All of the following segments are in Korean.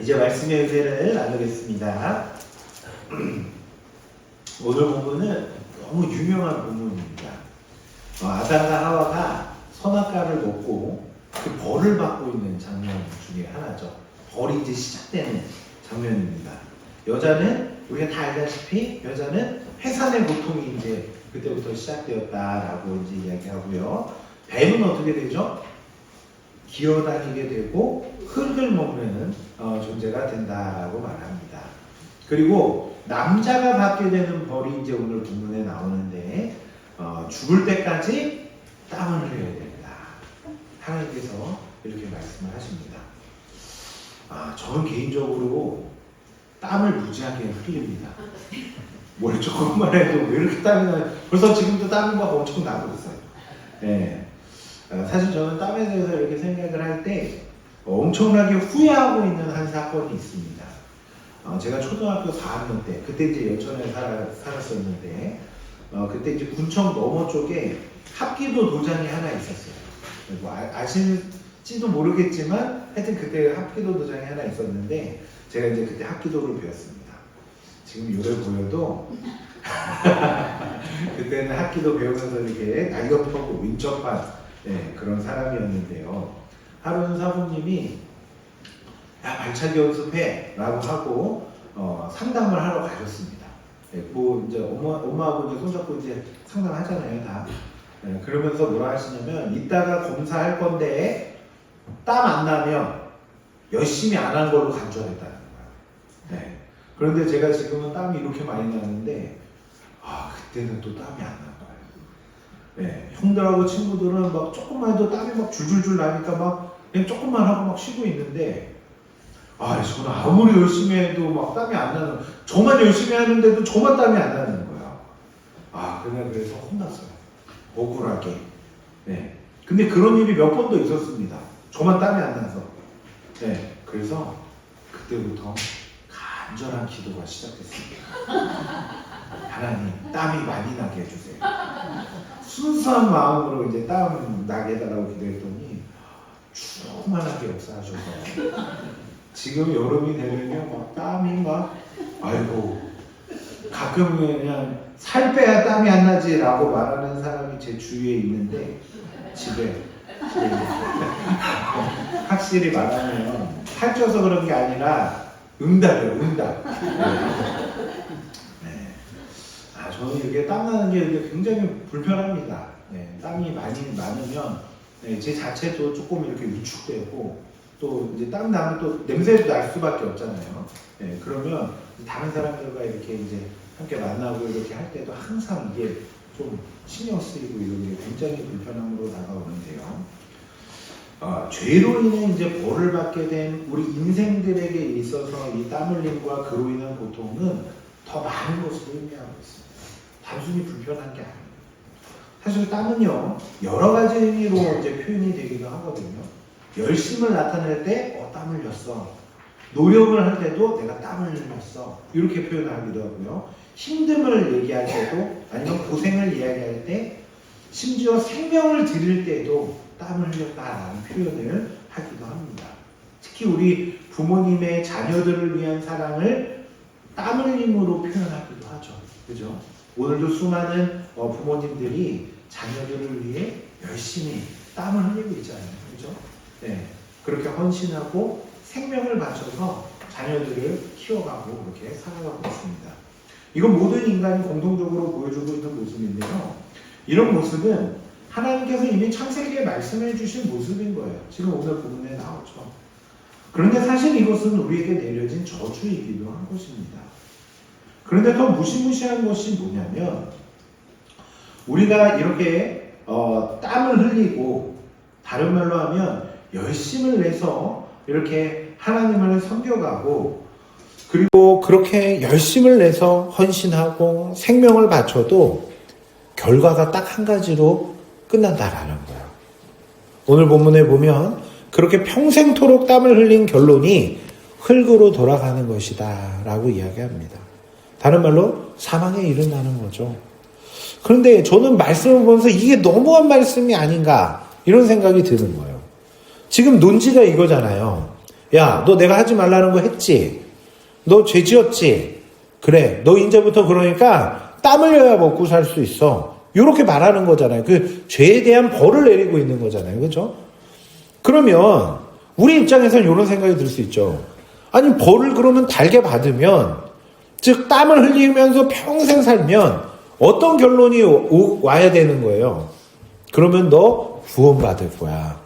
이제 말씀의 의제를 나누겠습니다. 오늘 본문은 너무 유명한 본문입니다. 아담과 하와가 선악과를 먹고 그 벌을 받고 있는 장면 중에 하나죠. 벌이 이제 시작되는 장면입니다. 여자는 우리가 다 알다시피 여자는 해산의 고통이 이제 그때부터 시작되었다라고 이제 이야기하고요. 뱀은 어떻게 되죠? 기어다니게 되고 흙을 먹는 존재가 된다라고 말합니다. 그리고 남자가 받게 되는 벌이 이제 오늘 본문에 나오는데 죽을 때까지 땀을 흘려야 된다. 하나님께서 이렇게 말씀을 하십니다. 저는 개인적으로 땀을 무지하게 흘립니다. 뭘 조금만 해도 왜 이렇게 땀이 나요? 벌써 지금도 땀이 막 엄청 나고 있어요. 네. 사실 저는 땀에 대해서 이렇게 생각을 할 때 엄청나게 후회하고 있는 한 사건이 있습니다. 제가 초등학교 4학년 때, 그때 이제 여천에 살았었는데, 그때 이제 군청 너머 쪽에 합기도 도장이 하나 있었어요. 뭐 아실지도 모르겠지만, 하여튼 그때 합기도 도장이 하나 있었는데, 제가 이제 그때 합기도를 배웠습니다. 지금 요를 보여도, 그때는 합기도 배우면서 이렇게 날렵하고 민첩한 그런 사람이었는데요. 하루는 사부님이 야 발차기 연습해 라고 하고 상담을 하러 가셨습니다. 뭐 이제 엄마하고 이제 손잡고 이제 상담하잖아요 다. 그러면서 뭐라 하시냐면 이따가 검사할 건데 땀 안 나면 열심히 안 한 걸로 간주하겠다는 거예요. 그런데 제가 지금은 땀이 이렇게 많이 나는데 그때는 또 땀이 안 난 거예요. 형들하고 친구들은 막 조금만 해도 땀이 막 줄줄줄 나니까 막 그냥 조금만 하고 막 쉬고 있는데 저는 아무리 열심히 해도 막 땀이 안 나는, 저만 열심히 하는데도 저만 땀이 안 나는 거야. 그래서 혼났어요. 억울하게. 근데 그런 일이 몇 번도 있었습니다. 저만 땀이 안 나서. 그래서 그때부터 간절한 기도가 시작됐습니다. 하나님, 땀이 많이 나게 해주세요. 순수한 마음으로 이제 땀 나게 해달라고 기도했더니 충만하게 역사하셔서 지금 여름이 되면요 막 땀이 가끔 그냥 살 빼야 땀이 안 나지 라고 말하는 사람이 제 주위에 있는데 집에 확실히 말하면 살쪄서 그런 게 아니라 응답이에요. 응답. 저는 이렇게 땀 나는 게 굉장히 불편합니다. 땀이 많이 많으면 제 자체도 조금 이렇게 위축되고 또 이제 땀 나면 또 냄새도 날 수밖에 없잖아요. 그러면 다른 사람들과 이렇게 이제 함께 만나고 이렇게 할 때도 항상 이게 좀 신경 쓰이고 이런 게 굉장히 불편함으로 다가오는데요. 죄로 인해 이제 벌을 받게 된 우리 인생들에게 있어서 이 땀 흘림과 그로 인한 고통은 더 많은 것을 의미하고 있습니다. 단순히 불편한 게 아니에요. 사실 땀은요 여러 가지 의미로 이제 표현이 되기도 하거든요. 열심을 나타낼 때 땀 흘렸어. 노력을 할 때도 내가 땀을 흘렸어. 이렇게 표현하기도 하고요. 힘듦을 얘기할 때도 아니면 고생을 이야기할 때 심지어 생명을 드릴 때도 땀을 흘렸다라는 표현을 하기도 합니다. 특히 우리 부모님의 자녀들을 위한 사랑을 땀 흘림으로 표현하기도 하죠. 그죠? 오늘도 수많은 부모님들이 자녀들을 위해 열심히 땀을 흘리고 있잖아요. 그죠? 그렇게 헌신하고 생명을 바쳐서 자녀들을 키워가고 그렇게 살아가고 있습니다. 이건 모든 인간이 공통적으로 보여주고 있는 모습인데요. 이런 모습은 하나님께서 이미 창세기에 말씀해 주신 모습인 거예요. 지금 오늘 부분에 나오죠. 그런데 사실 이것은 우리에게 내려진 저주이기도 한 것입니다. 그런데 더 무시무시한 것이 뭐냐면 우리가 이렇게 땀을 흘리고 다른 말로 하면 열심을 내서 이렇게 하나님을 섬겨가고 그리고 그렇게 열심을 내서 헌신하고 생명을 바쳐도 결과가 딱 한 가지로 끝난다라는 거예요. 오늘 본문에 보면 그렇게 평생토록 땀을 흘린 결론이 흙으로 돌아가는 것이다 라고 이야기합니다. 다른 말로 사망에 이른다는 거죠. 그런데 저는 말씀을 보면서 이게 너무한 말씀이 아닌가 이런 생각이 드는 거예요. 지금 논지가 이거잖아요. 야, 너 내가 하지 말라는 거 했지? 너 죄 지었지? 그래, 너 이제부터 그러니까 땀 흘려야 먹고 살 수 있어. 이렇게 말하는 거잖아요. 그 죄에 대한 벌을 내리고 있는 거잖아요. 그렇죠? 그러면 우리 입장에서는 이런 생각이 들 수 있죠. 아니, 벌을 그러면 달게 받으면, 즉 땀을 흘리면서 평생 살면 어떤 결론이 와야 되는 거예요? 그러면 너 구원받을 거야.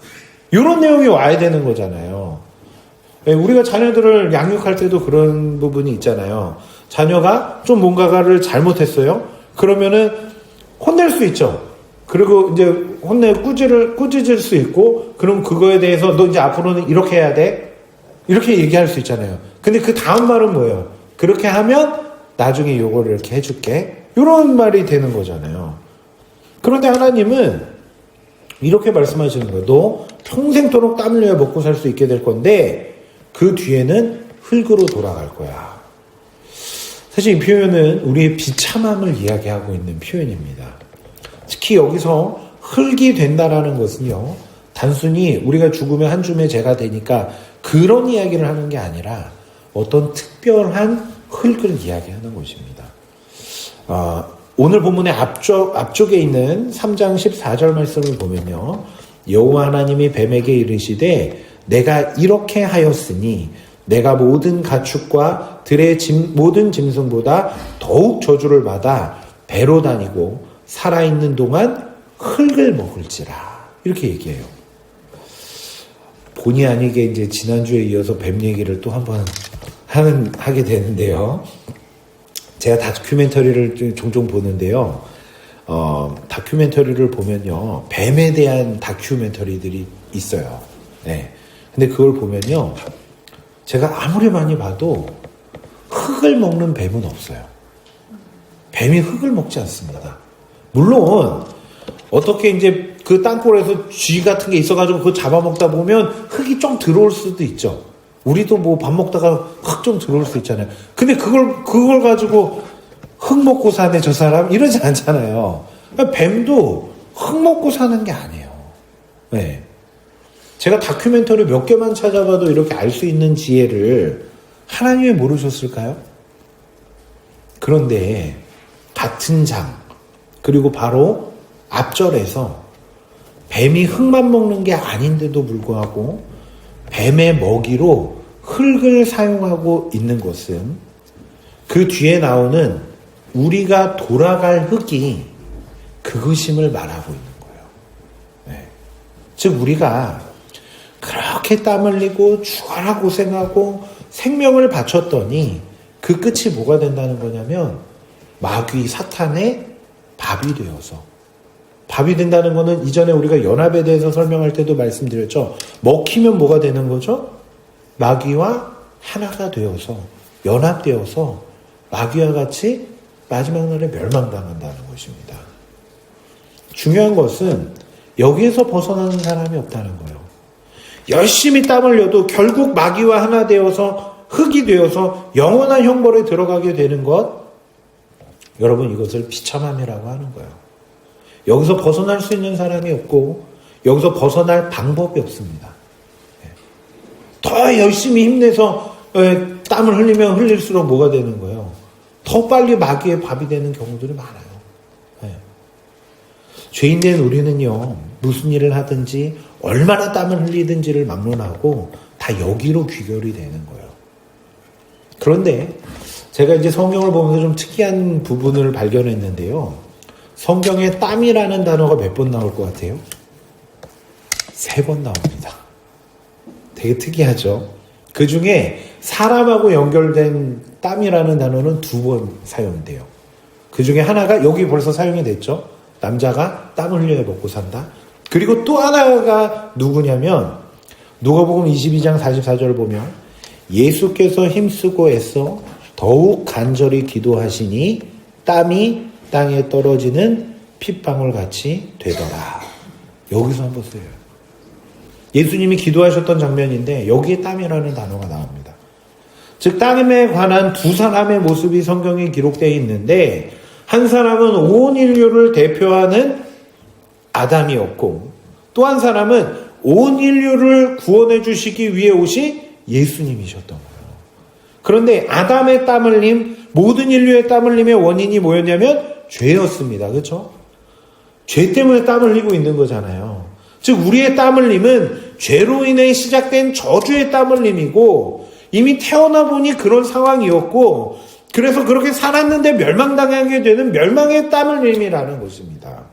이런 내용이 와야 되는 거잖아요. 우리가 자녀들을 양육할 때도 그런 부분이 있잖아요. 자녀가 좀 뭔가를 잘못했어요. 그러면은 혼낼 수 있죠. 그리고 이제 꾸짖을 수 있고, 그럼 그거에 대해서 너 이제 앞으로는 이렇게 해야 돼? 이렇게 얘기할 수 있잖아요. 근데 그 다음 말은 뭐예요? 그렇게 하면 나중에 요거를 이렇게 해줄게. 이런 말이 되는 거잖아요. 그런데 하나님은 이렇게 말씀하시는 거예요. 너 평생도록 땀 흘려야 먹고 살 수 있게 될 건데 그 뒤에는 흙으로 돌아갈 거야. 사실 이 표현은 우리의 비참함을 이야기하고 있는 표현입니다. 특히 여기서 흙이 된다라는 것은요, 단순히 우리가 죽으면 한 줌의 죄가 되니까 그런 이야기를 하는 게 아니라 어떤 특별한 흙을 이야기하는 것입니다. 오늘 본문의 앞쪽에 있는 3장 14절 말씀을 보면요, 여호와 하나님이 뱀에게 이르시되 내가 이렇게 하였으니 내가 모든 가축과 들의 모든 짐승보다 더욱 저주를 받아 배로 다니고 살아있는 동안 흙을 먹을지라, 이렇게 얘기해요. 본의 아니게 이제 지난주에 이어서 뱀 얘기를 또 한번 하게 되는데요. 제가 다큐멘터리를 종종 보는데요. 다큐멘터리를 보면요, 뱀에 대한 다큐멘터리들이 있어요. 네. 근데 그걸 보면요, 제가 아무리 많이 봐도 흙을 먹는 뱀은 없어요. 뱀이 흙을 먹지 않습니다. 물론 어떻게 이제 그 땅굴에서 쥐 같은 게 있어가지고 그거 잡아먹다 보면 흙이 좀 들어올 수도 있죠. 우리도 뭐 밥 먹다가 흙 좀 들어올 수 있잖아요. 근데 그걸 가지고 흙 먹고 사네 저 사람 이러지 않잖아요. 뱀도 흙 먹고 사는 게 아니에요. 네. 제가 다큐멘터리 몇 개만 찾아봐도 이렇게 알 수 있는 지혜를 하나님이 모르셨을까요? 그런데 같은 장, 그리고 바로 앞절에서 뱀이 흙만 먹는 게 아닌데도 불구하고 뱀의 먹이로 흙을 사용하고 있는 것은 그 뒤에 나오는 우리가 돌아갈 흙이 그것임을 말하고 있는 거예요. 네. 즉 우리가 그렇게 땀 흘리고 죽어라 고생하고 생명을 바쳤더니 그 끝이 뭐가 된다는 거냐면 마귀 사탄의 밥이 되어서, 밥이 된다는 거는 이전에 우리가 연합에 대해서 설명할 때도 말씀드렸죠. 먹히면 뭐가 되는 거죠? 마귀와 하나가 되어서 연합되어서 마귀와 같이 마지막 날에 멸망당한다는 것입니다. 중요한 것은 여기에서 벗어나는 사람이 없다는 거예요. 열심히 땀 흘려도 결국 마귀와 하나 되어서 흙이 되어서 영원한 형벌에 들어가게 되는 것, 여러분 이것을 비참함이라고 하는 거예요. 여기서 벗어날 수 있는 사람이 없고 여기서 벗어날 방법이 없습니다. 더 열심히 힘내서 땀을 흘리면 흘릴수록 뭐가 되는 거예요? 더 빨리 마귀의 밥이 되는 경우들이 많아요. 죄인된 우리는요, 무슨 일을 하든지 얼마나 땀을 흘리든지를 막론하고 다 여기로 귀결이 되는 거예요. 그런데 제가 이제 성경을 보면서 좀 특이한 부분을 발견했는데요. 성경에 땀이라는 단어가 몇 번 나올 것 같아요? 3번 나옵니다. 되게 특이하죠? 그 중에 사람하고 연결된 땀이라는 단어는 2번 사용돼요. 그 중에 하나가 여기 벌써 사용이 됐죠? 남자가 땀을 흘려야 먹고 산다. 그리고 또 하나가 누구냐면 누가복음 22장 44절 보면 예수께서 힘쓰고 애써 더욱 간절히 기도하시니 땀이 땅에 떨어지는 핏방울 같이 되더라. 여기서 한번 써요. 예수님이 기도하셨던 장면인데 여기에 땀이라는 단어가 나옵니다. 즉 땀에 관한 두 사람의 모습이 성경에 기록되어 있는데 한 사람은 온 인류를 대표하는 아담이었고 또 한 사람은 온 인류를 구원해 주시기 위해 오신 예수님이셨던 거예요. 그런데 아담의 땀 흘림, 모든 인류의 땀 흘림의 원인이 뭐였냐면 죄였습니다. 그렇죠? 죄 때문에 땀 흘리고 있는 거잖아요. 즉 우리의 땀 흘림은 죄로 인해 시작된 저주의 땀 흘림이고 이미 태어나 보니 그런 상황이었고 그래서 그렇게 살았는데 멸망당하게 되는 멸망의 땀 흘림이라는 것입니다.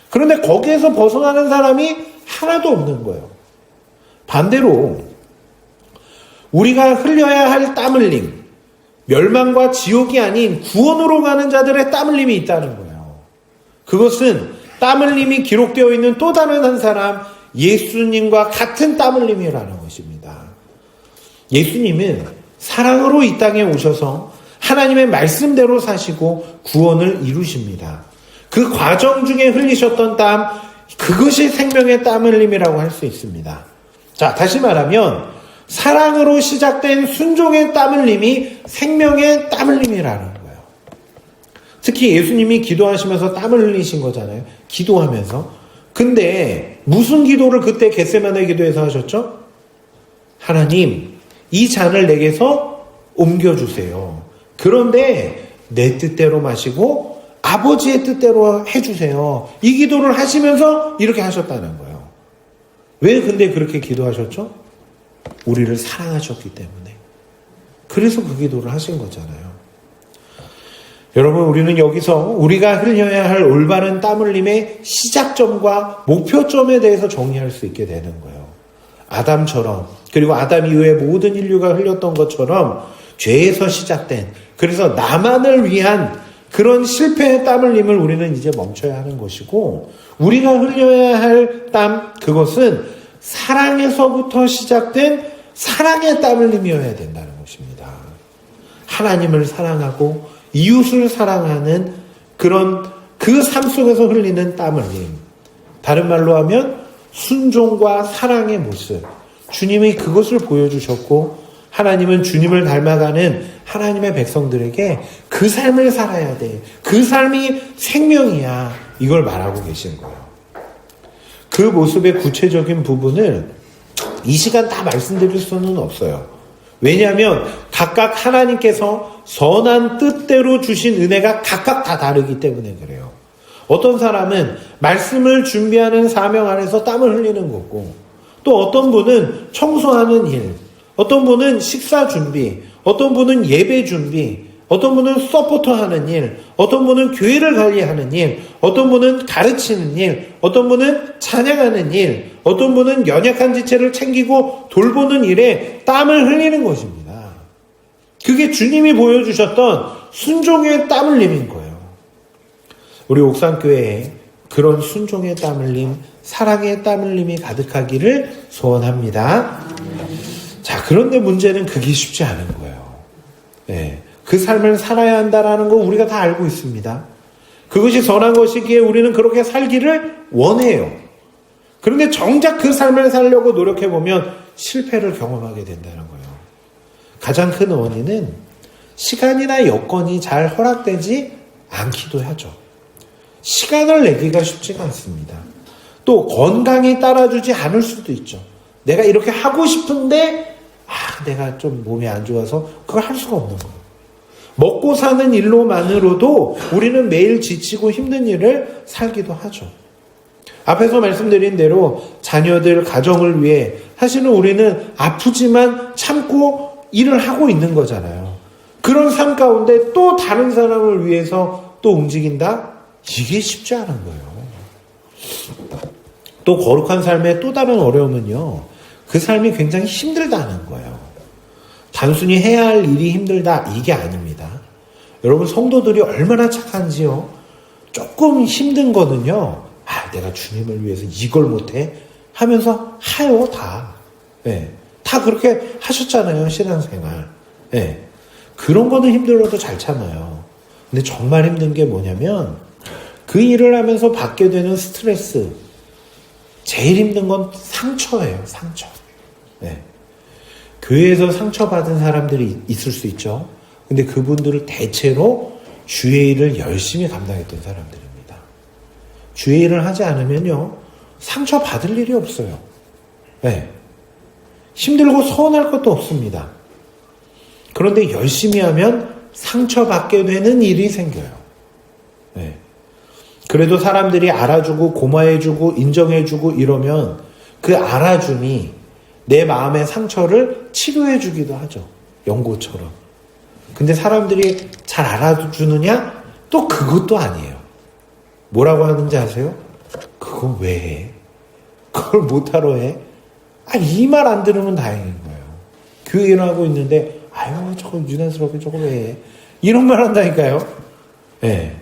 그런데 거기에서 벗어나는 사람이 하나도 없는 거예요. 반대로 우리가 흘려야 할 땀 흘림, 멸망과 지옥이 아닌 구원으로 가는 자들의 땀 흘림이 있다는 거예요. 그것은 땀 흘림이 기록되어 있는 또 다른 한 사람, 예수님과 같은 땀 흘림이라는 것입니다. 예수님은 사랑으로 이 땅에 오셔서 하나님의 말씀대로 사시고 구원을 이루십니다. 그 과정 중에 흘리셨던 땀, 그것이 생명의 땀 흘림이라고 할 수 있습니다. 자, 다시 말하면 사랑으로 시작된 순종의 땀 흘림이 생명의 땀 흘림이라는 거예요. 특히 예수님이 기도하시면서 땀을 흘리신 거잖아요. 기도하면서. 근데 무슨 기도를 그때 겟세마네 기도에서 하셨죠? 하나님, 이 잔을 내게서 옮겨주세요. 그런데 내 뜻대로 마시고 아버지의 뜻대로 해주세요. 이 기도를 하시면서 이렇게 하셨다는 거예요. 왜 근데 그렇게 기도하셨죠? 우리를 사랑하셨기 때문에. 그래서 그 기도를 하신 거잖아요. 여러분, 우리는 여기서 우리가 흘려야 할 올바른 땀 흘림의 시작점과 목표점에 대해서 정리할 수 있게 되는 거예요. 아담처럼, 그리고 아담 이후에 모든 인류가 흘렸던 것처럼 죄에서 시작된, 그래서 나만을 위한 그런 실패의 땀 흘림을 우리는 이제 멈춰야 하는 것이고, 우리가 흘려야 할 땀, 그것은 사랑에서부터 시작된 사랑의 땀 흘림이어야 된다는 것입니다. 하나님을 사랑하고 이웃을 사랑하는 그런 그 삶 속에서 흘리는 땀 흘림. 다른 말로 하면 순종과 사랑의 모습. 주님이 그것을 보여주셨고 하나님은 주님을 닮아가는 하나님의 백성들에게 그 삶을 살아야 돼. 그 삶이 생명이야. 이걸 말하고 계신 거예요. 그 모습의 구체적인 부분을 이 시간 다 말씀드릴 수는 없어요. 왜냐하면 각각 하나님께서 선한 뜻대로 주신 은혜가 각각 다 다르기 때문에 그래요. 어떤 사람은 말씀을 준비하는 사명 안에서 땀을 흘리는 거고, 또 어떤 분은 청소하는 일, 어떤 분은 식사 준비, 어떤 분은 예배 준비, 어떤 분은 서포터하는 일, 어떤 분은 교회를 관리하는 일, 어떤 분은 가르치는 일, 어떤 분은 찬양하는 일, 어떤 분은 연약한 지체를 챙기고 돌보는 일에 땀을 흘리는 것입니다. 그게 주님이 보여주셨던 순종의 땀 흘림인 거예요. 우리 옥산교회에 그런 순종의 땀 흘림, 사랑의 땀 흘림이 가득하기를 소원합니다. 자, 그런데 문제는 그게 쉽지 않은 거예요. 네. 그 삶을 살아야 한다는 거 우리가 다 알고 있습니다. 그것이 선한 것이기에 우리는 그렇게 살기를 원해요. 그런데 정작 그 삶을 살려고 노력해보면 실패를 경험하게 된다는 거예요. 가장 큰 원인은 시간이나 여건이 잘 허락되지 않기도 하죠. 시간을 내기가 쉽지가 않습니다. 또 건강이 따라주지 않을 수도 있죠. 내가 이렇게 하고 싶은데 내가 좀 몸이 안 좋아서 그걸 할 수가 없는 거예요. 먹고 사는 일로만으로도 우리는 매일 지치고 힘든 일을 살기도 하죠. 앞에서 말씀드린 대로 자녀들, 가정을 위해 사실은 우리는 아프지만 참고 일을 하고 있는 거잖아요. 그런 삶 가운데 또 다른 사람을 위해서 또 움직인다? 이게 쉽지 않은 거예요. 또 거룩한 삶의 또 다른 어려움은요, 그 삶이 굉장히 힘들다는 거예요. 단순히 해야 할 일이 힘들다, 이게 아닙니다. 여러분, 성도들이 얼마나 착한지요. 조금 힘든 거는요, 내가 주님을 위해서 이걸 못해? 하면서 하요, 다. 네. 다 그렇게 하셨잖아요, 신앙생활. 네. 그런 거는 힘들어도 잘 참아요. 근데 정말 힘든 게 뭐냐면, 그 일을 하면서 받게 되는 스트레스, 제일 힘든 건 상처예요, 상처. 네. 교회에서 상처받은 사람들이 있을 수 있죠. 근데 그분들을 대체로 주의 일을 열심히 감당했던 사람들입니다. 주의 일을 하지 않으면요, 상처받을 일이 없어요. 네. 힘들고 서운할 것도 없습니다. 그런데 열심히 하면 상처받게 되는 일이 생겨요. 네. 그래도 사람들이 알아주고 고마해주고 인정해주고 이러면 그 알아줌이 내 마음의 상처를 치료해주기도 하죠. 연고처럼. 근데 사람들이 잘 알아주느냐? 또 그것도 아니에요. 뭐라고 하는지 아세요? 그건 왜 해? 그걸 못하러 해? 이 말 안 들으면 다행인 거예요. 교회를 하고 있는데 아유 저거 유난스럽게 저거 왜 해? 이런 말 한다니까요. 네.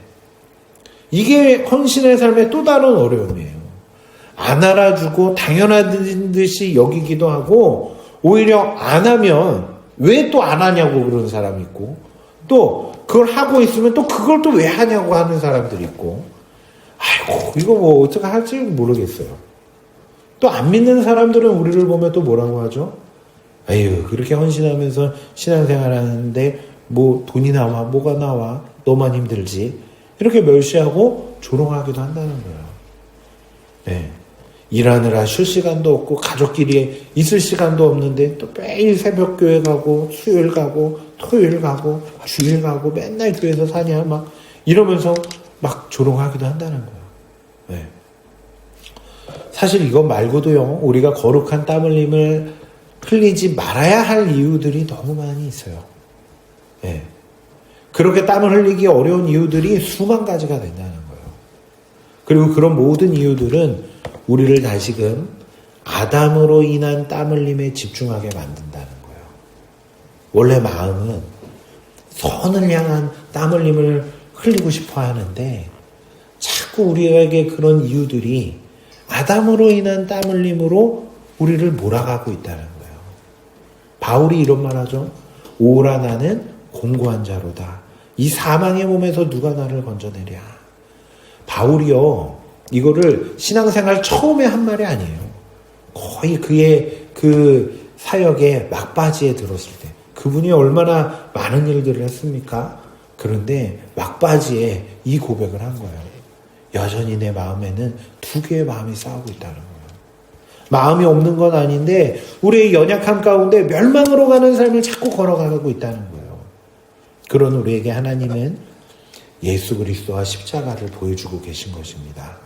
이게 헌신의 삶의 또 다른 어려움이에요. 안 알아주고 당연한 듯이 여기기도 하고 오히려 안 하면 왜 또 안 하냐고 그러는 사람이 있고 또 그걸 하고 있으면 또 그걸 또 왜 하냐고 하는 사람들이 있고 아이고 이거 뭐 어떻게 할지 모르겠어요. 또 안 믿는 사람들은 우리를 보면 또 뭐라고 하죠? 아유 그렇게 헌신하면서 신앙생활 하는데 뭐 돈이 나와 뭐가 나와 너만 힘들지 이렇게 멸시하고 조롱하기도 한다는 거예요. 네. 일하느라 쉴 시간도 없고 가족끼리 있을 시간도 없는데 또 매일 새벽 교회 가고 수요일 가고 토요일 가고 주일 가고 맨날 교회에서 사냐 막 이러면서 막 조롱하기도 한다는 거예요. 네. 사실 이거 말고도요 우리가 거룩한 땀 흘림을 흘리지 말아야 할 이유들이 너무 많이 있어요. 네. 그렇게 땀을 흘리기 어려운 이유들이 수만 가지가 된다는 거예요. 그리고 그런 모든 이유들은 우리를 다시금 아담으로 인한 땀 흘림에 집중하게 만든다는 거예요. 원래 마음은 선을 향한 땀 흘림을 흘리고 싶어 하는데 자꾸 우리에게 그런 이유들이 아담으로 인한 땀 흘림으로 우리를 몰아가고 있다는 거예요. 바울이 이런 말 하죠. 오라 나는 공고한 자로다. 이 사망의 몸에서 누가 나를 건져내랴. 바울이요. 이거를 신앙생활 처음에 한 말이 아니에요. 거의 그의 그 사역의 막바지에 들었을 때. 그분이 얼마나 많은 일들을 했습니까? 그런데 막바지에 이 고백을 한 거예요. 여전히 내 마음에는 두 개의 마음이 싸우고 있다는 거예요. 마음이 없는 건 아닌데 우리의 연약함 가운데 멸망으로 가는 삶을 자꾸 걸어가고 있다는 거예요. 그런 우리에게 하나님은 예수 그리스도와 십자가를 보여주고 계신 것입니다.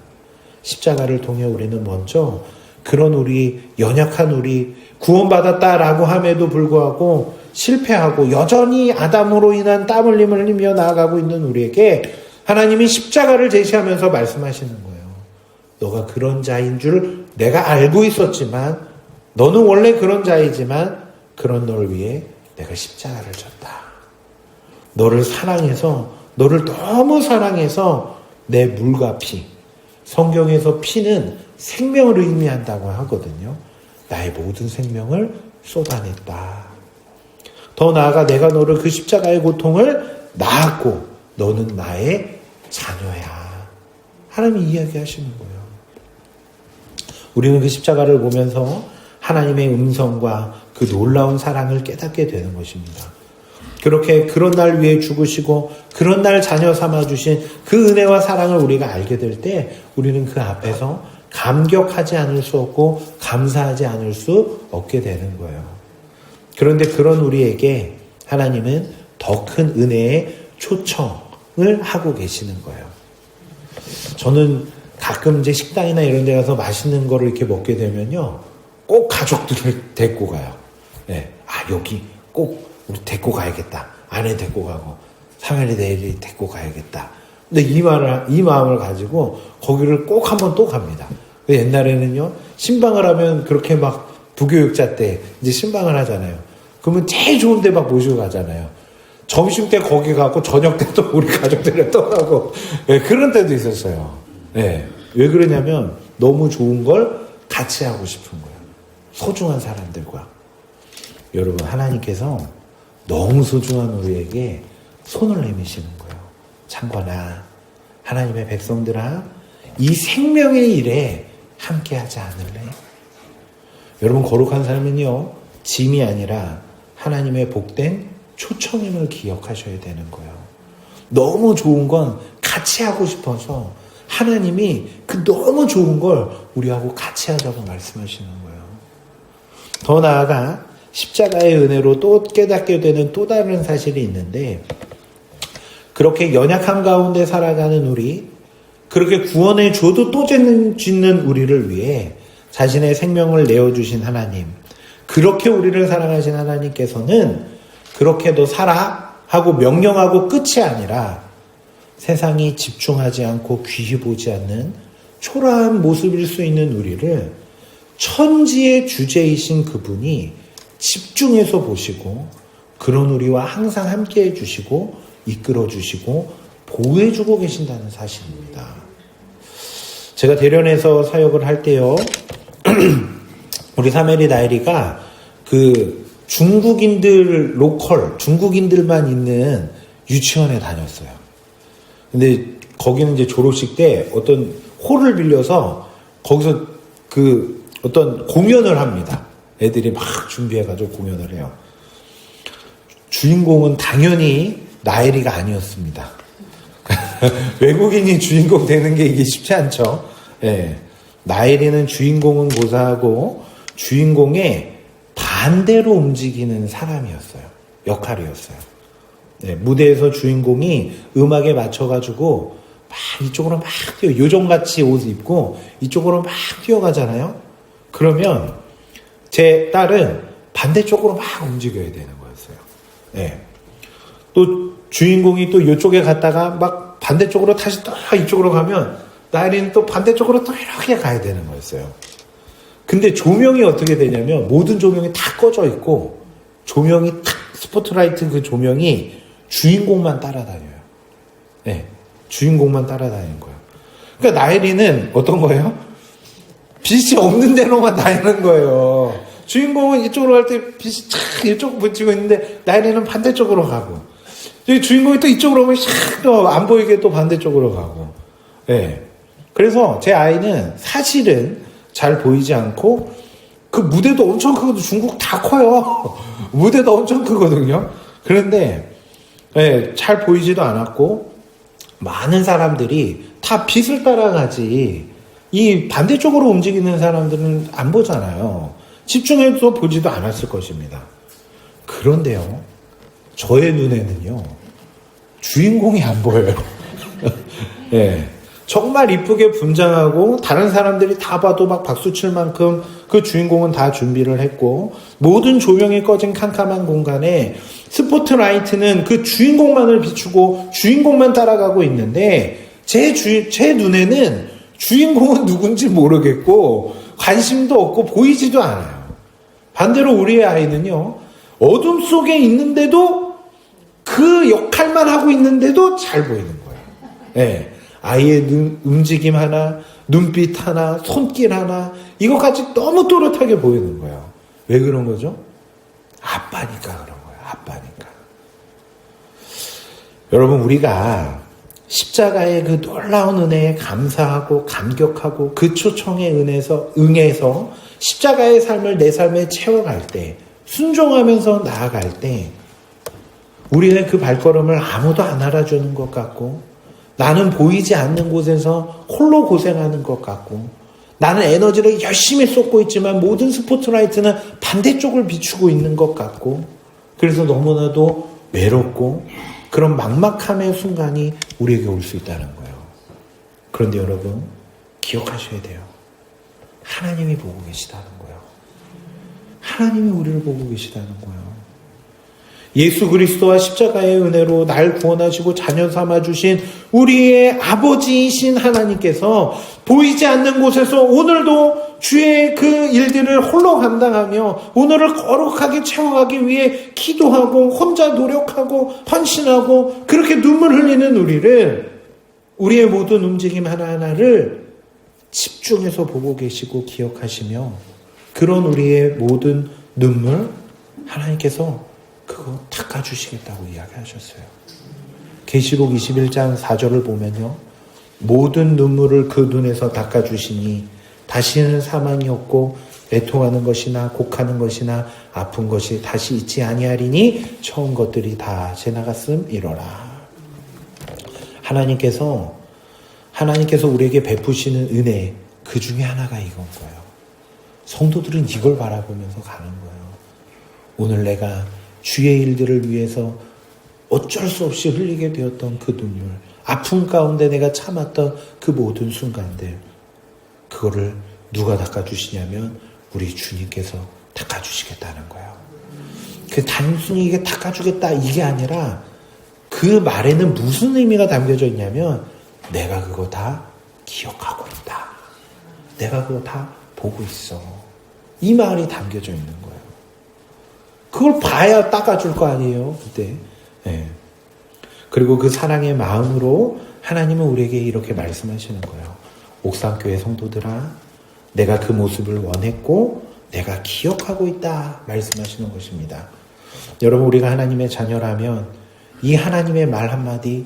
십자가를 통해 우리는 먼저 그런 우리 연약한 우리 구원받았다라고 함에도 불구하고 실패하고 여전히 아담으로 인한 땀 흘림을 흘리며 나아가고 있는 우리에게 하나님이 십자가를 제시하면서 말씀하시는 거예요. 너가 그런 자인 줄 내가 알고 있었지만 너는 원래 그런 자이지만 그런 너를 위해 내가 십자가를 졌다. 너를 사랑해서 너를 너무 사랑해서 내 물과 피 성경에서 피는 생명을 의미한다고 하거든요. 나의 모든 생명을 쏟아냈다. 더 나아가 내가 너를 그 십자가의 고통을 낳았고 너는 나의 자녀야. 하나님이 이야기하시는 거예요. 우리는 그 십자가를 보면서 하나님의 음성과 그 놀라운 사랑을 깨닫게 되는 것입니다. 그렇게 그런 날 위해 죽으시고 그런 날 자녀 삼아주신 그 은혜와 사랑을 우리가 알게 될 때 우리는 그 앞에서 감격하지 않을 수 없고 감사하지 않을 수 없게 되는 거예요. 그런데 그런 우리에게 하나님은 더 큰 은혜의 초청을 하고 계시는 거예요. 저는 가끔 이제 식당이나 이런 데 가서 맛있는 거를 이렇게 먹게 되면요. 꼭 가족들을 데리고 가요. 네. 여기 꼭 우리 데리고 가야겠다. 아내 데리고 가고 상현이 내일이 데리고 가야겠다. 근데 이 마음을 가지고 거기를 꼭 한번 또 갑니다. 옛날에는요. 신방을 하면 그렇게 막 부교육자 때 이제 신방을 하잖아요. 그러면 제일 좋은 데 막 모시고 가잖아요. 점심 때 거기 가고 저녁 때 또 우리 가족들을 떠나고 네, 그런 때도 있었어요. 네. 왜 그러냐면 너무 좋은 걸 같이 하고 싶은 거예요. 소중한 사람들과. 여러분 하나님께서 너무 소중한 우리에게 손을 내미시는 거예요. 창건아 하나님의 백성들아 이 생명의 일에 함께하지 않을래? 여러분 거룩한 삶은요 짐이 아니라 하나님의 복된 초청임을 기억하셔야 되는 거예요. 너무 좋은 건 같이 하고 싶어서 하나님이 그 너무 좋은 걸 우리하고 같이 하자고 말씀하시는 거예요. 더 나아가 십자가의 은혜로 또 깨닫게 되는 또 다른 사실이 있는데, 그렇게 연약한 가운데 살아가는 우리, 그렇게 구원해 줘도 또 짓는 우리를 위해 자신의 생명을 내어주신 하나님, 그렇게 우리를 사랑하신 하나님께서는 그렇게 너 살아 하고 명령하고 끝이 아니라 세상이 집중하지 않고 귀히 보지 않는 초라한 모습일 수 있는 우리를 천지의 주제이신 그분이 집중해서 보시고 그런 우리와 항상 함께 해주시고 이끌어 주시고 보호해 주고 계신다는 사실입니다. 제가 대련에서 사역을 할 때요, 우리 사메리 나일이가 그 중국인들 로컬, 중국인들만 있는 유치원에 다녔어요. 근데 거기는 이제 졸업식 때 어떤 홀을 빌려서 거기서 그 어떤 공연을 합니다. 애들이 막 준비해가지고 공연을 해요. 주인공은 당연히 나일이가 아니었습니다. 외국인이 주인공 되는 게 이게 쉽지 않죠. 예. 나일이는 주인공은 고사하고 주인공의 반대로 움직이는 사람이었어요. 역할이었어요. 예. 무대에서 주인공이 음악에 맞춰가지고 막 이쪽으로 막 뛰어, 요정같이 옷 입고 이쪽으로 막 뛰어가잖아요. 그러면 제 딸은 반대쪽으로 막 움직여야 되는 거였어요. 예. 또 주인공이 또 이쪽에 갔다가 막 반대쪽으로 다시 또 이쪽으로 가면 나일이는 또 반대쪽으로 또 이렇게 가야 되는 거였어요. 근데 조명이 어떻게 되냐면 모든 조명이 다 꺼져 있고 조명이 탁 스포트라이트 그 조명이 주인공만 따라다녀요. 네, 주인공만 따라다니는 거예요. 그러니까 나일이는 어떤 거예요? 빛이 없는 데로만 다니는 거예요. 주인공은 이쪽으로 갈 때 빛이 착 이쪽 붙이고 있는데 나일이는 반대쪽으로 가고, 주인공이 또 이쪽으로 오면 샥 안 보이게 또 반대쪽으로 가고. 네. 그래서 제 아이는 사실은 잘 보이지 않고 그 무대도 엄청 크거든요. 중국 다 커요. 무대도 엄청 크거든요. 그런데 네, 잘 보이지도 않았고 많은 사람들이 다 빛을 따라가지 이 반대쪽으로 움직이는 사람들은 안 보잖아요. 집중해서 보지도 않았을 것입니다. 그런데요, 저의 눈에는요 주인공이 안 보여요. 네. 정말 이쁘게 분장하고 다른 사람들이 다 봐도 막 박수 칠 만큼 그 주인공은 다 준비를 했고 모든 조명이 꺼진 캄캄한 공간에 스포트라이트는 그 주인공만을 비추고 주인공만 따라가고 있는데 제 눈에는 주인공은 누군지 모르겠고 관심도 없고 보이지도 않아요. 반대로 우리의 아이는요, 어둠 속에 있는데도 그 역할만 하고 있는데도 잘 보이는 거예요. 네. 아이의 움직임 하나, 눈빛 하나, 손길 하나, 이것까지 너무 또렷하게 보이는 거예요. 왜 그런 거죠? 아빠니까 그런 거예요. 아빠니까. 여러분, 우리가 십자가의 그 놀라운 은혜에 감사하고 감격하고 그 초청에 응해서 십자가의 삶을 내 삶에 채워갈 때, 순종하면서 나아갈 때 우리는 그 발걸음을 아무도 안 알아주는 것 같고, 나는 보이지 않는 곳에서 홀로 고생하는 것 같고, 나는 에너지를 열심히 쏟고 있지만 모든 스포트라이트는 반대쪽을 비추고 있는 것 같고, 그래서 너무나도 외롭고 그런 막막함의 순간이 우리에게 올 수 있다는 거예요. 그런데 여러분, 기억하셔야 돼요. 하나님이 보고 계시다는 거예요. 하나님이 우리를 보고 계시다는 거예요. 예수 그리스도와 십자가의 은혜로 날 구원하시고 자녀 삼아주신 우리의 아버지이신 하나님께서 보이지 않는 곳에서 오늘도 주의 그 일들을 홀로 감당하며 오늘을 거룩하게 채워가기 위해 기도하고 혼자 노력하고 헌신하고 그렇게 눈물 흘리는 우리를, 우리의 모든 움직임 하나하나를 집중해서 보고 계시고 기억하시며 그런 우리의 모든 눈물 하나님께서 그거 닦아주시겠다고 이야기하셨어요. 계시록 21장 4절을 보면요, 모든 눈물을 그 눈에서 닦아주시니 다시는 사망이 없고 애통하는 것이나 곡하는 것이나 아픈 것이 다시 있지 아니하리니 처음 것들이 다 지나갔음이로라. 하나님께서 우리에게 베푸시는 은혜, 그 중에 하나가 이건 거예요. 성도들은 이걸 바라보면서 가는 거예요. 오늘 내가 주의 일들을 위해서 어쩔 수 없이 흘리게 되었던 그 눈물, 아픔 가운데 내가 참았던 그 모든 순간들, 그거를 누가 닦아주시냐면 우리 주님께서 닦아주시겠다는 거예요. 그 단순히 이게 닦아주겠다 이게 아니라 그 말에는 무슨 의미가 담겨져 있냐면 내가 그거 다 기억하고 있다. 내가 그거 다 보고 있어. 이 말이 담겨져 있는 거예요. 그걸 봐야 닦아줄 거 아니에요, 그때. 네. 그리고 그 사랑의 마음으로 하나님은 우리에게 이렇게 말씀하시는 거예요. 옥상교회 성도들아, 내가 그 모습을 원했고 내가 기억하고 있다 말씀하시는 것입니다. 여러분, 우리가 하나님의 자녀라면 이 하나님의 말 한마디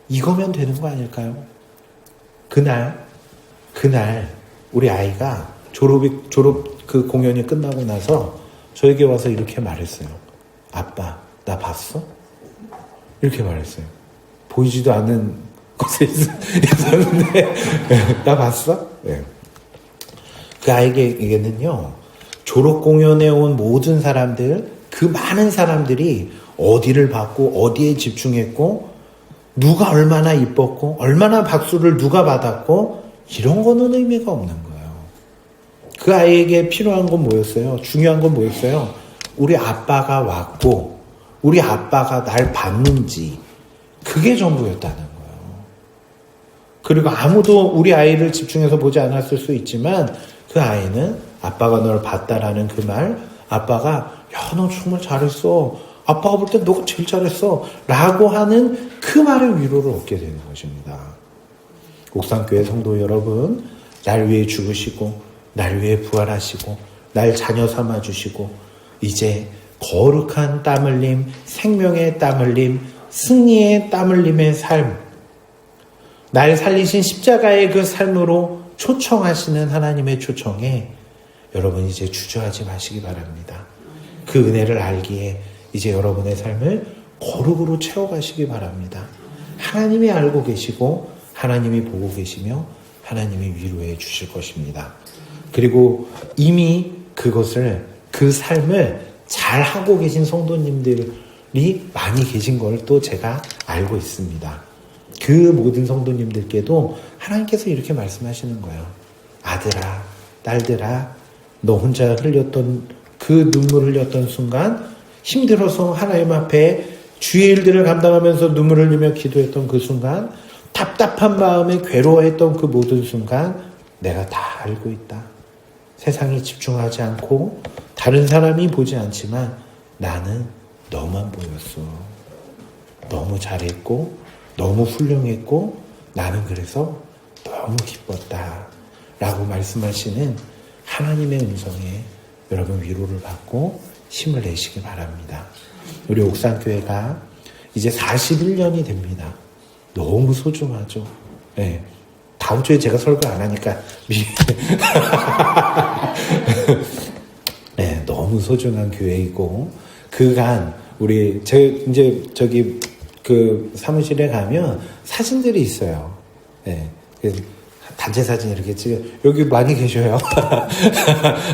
이거면 되는 거 아닐까요? 그날 우리 아이가 졸업 그 공연이 끝나고 나서 저에게 와서 이렇게 말했어요. 아빠, 나 봤어? 이렇게 말했어요. 보이지도 않는 곳에 있었는데 나 봤어? 네. 그 아이에게는요, 졸업 공연에 온 모든 사람들, 그 많은 사람들이 어디를 봤고 어디에 집중했고 누가 얼마나 이뻤고 얼마나 박수를 누가 받았고 이런 거는 의미가 없는 거예요. 그 아이에게 필요한 건 뭐였어요? 중요한 건 뭐였어요? 우리 아빠가 왔고 우리 아빠가 날 봤는지, 그게 전부였다는 거예요. 그리고 아무도 우리 아이를 집중해서 보지 않았을 수 있지만 그 아이는 아빠가 널 봤다라는 그 말, 아빠가 야, 너 정말 잘했어, 아빠가 볼 땐 너가 제일 잘했어 라고 하는 그 말의 위로를 얻게 되는 것입니다. 옥상교회 성도 여러분, 날 위해 죽으시고 날 위해 부활하시고 날 자녀 삼아주시고 이제 거룩한 땀 흘림, 생명의 땀 흘림, 승리의 땀 흘림의 삶, 날 살리신 십자가의 그 삶으로 초청하시는 하나님의 초청에 여러분 이제 주저하지 마시기 바랍니다. 그 은혜를 알기에 이제 여러분의 삶을 거룩으로 채워가시기 바랍니다. 하나님이 알고 계시고 하나님이 보고 계시며 하나님이 위로해 주실 것입니다. 그리고 이미 그것을, 그 삶을 잘 하고 계신 성도님들이 많이 계신 걸 또 제가 알고 있습니다. 그 모든 성도님들께도 하나님께서 이렇게 말씀하시는 거예요. 아들아, 딸들아, 너 혼자 흘렸던 그 눈물 흘렸던 순간, 힘들어서 하나님 앞에 주의 일들을 감당하면서 눈물 흘리며 기도했던 그 순간, 답답한 마음에 괴로워했던 그 모든 순간 내가 다 알고 있다. 세상에 집중하지 않고 다른 사람이 보지 않지만 나는 너만 보였어. 너무 잘했고 너무 훌륭했고 나는 그래서 너무 기뻤다 라고 말씀하시는 하나님의 음성에 여러분 위로를 받고 힘을 내시기 바랍니다. 우리 옥상교회가 이제 41년이 됩니다. 너무 소중하죠. 네. 다음 주에 제가 설교 안 하니까 네, 너무 소중한 교회이고, 그간 우리 이제 저기 그 사무실에 가면 사진들이 있어요. 네. 단체 사진 이렇게 찍어, 여기 많이 계셔요.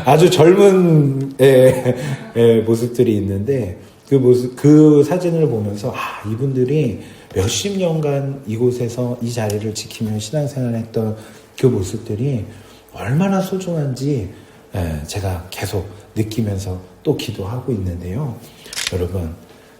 아주 젊은 모습들이 있는데 그 사진을 보면서 이분들이 몇십 년간 이곳에서 이 자리를 지키며 신앙생활했던 그 모습들이 얼마나 소중한지 제가 계속 느끼면서 또 기도하고 있는데요. 여러분,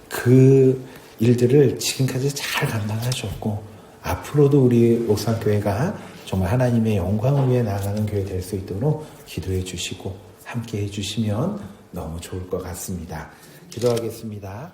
그 일들을 지금까지 잘 감당하셨고 앞으로도 우리 옥상교회가 정말 하나님의 영광을 위해 나아가는 교회 될 수 있도록 기도해 주시고 함께 해 주시면 너무 좋을 것 같습니다. 기도하겠습니다.